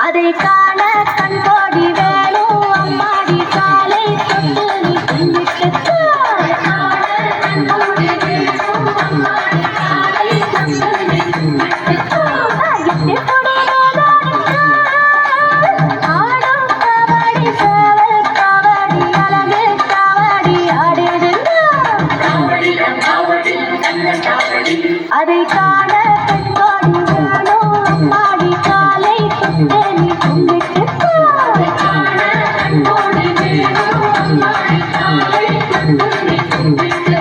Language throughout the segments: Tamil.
அதை காண கண்கோடி வேணும் அம்மாடி காலை தொட்டு நீ கும்பிட்டு ஆடும் கபடி சேவல் கபடி அழகு கபடி ஆடுதுங்க அதை காண கண்கோடி வேணும் அம்மாடி காலை தொட்டு நீ கும்பிட்டு அதை காண கண்கோடி வேணும் அம்மாடி காலை தொட்டு நீ கும்பிட்டு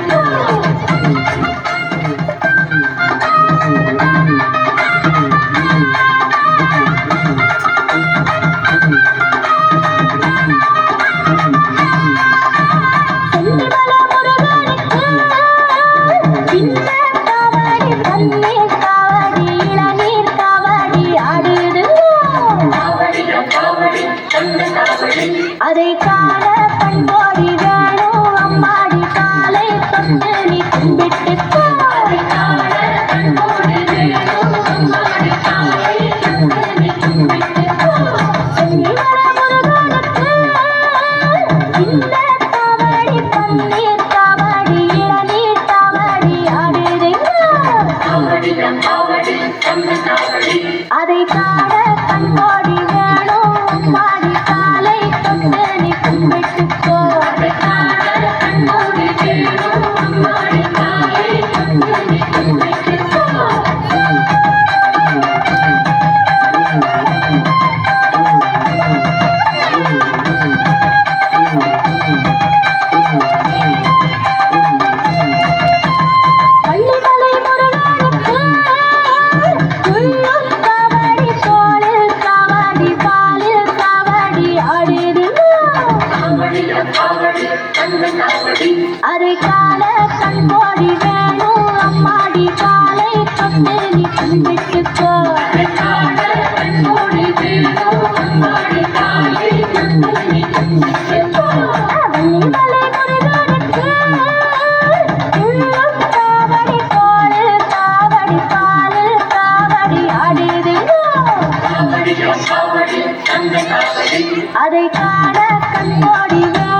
இந்த கபடி பன்னீர் கபடி இளநீர் கபடி ஆடுதுங்க அதை காண கண்கோடி வேணும் அம்மாடி காலை தொட்டு நீ கும்பிட்டுக்கோ பள்ளிமலை முருகனுக்கு உள்ளும் கபடி தோளில் கபடி பாலில் கபடி ஆடுதுங்க அதை காண கண்கோடி வேணும் அம்மாடி காலை தொட்டு நீ கும்பிட்டுக்கோ பள்ளிமலை முருகனுக்கு உள்ளும் கபடி தோளில் கபடி பாலில் கபடி ஆடுதுங்க அதை காண கண்கோடி வேணும்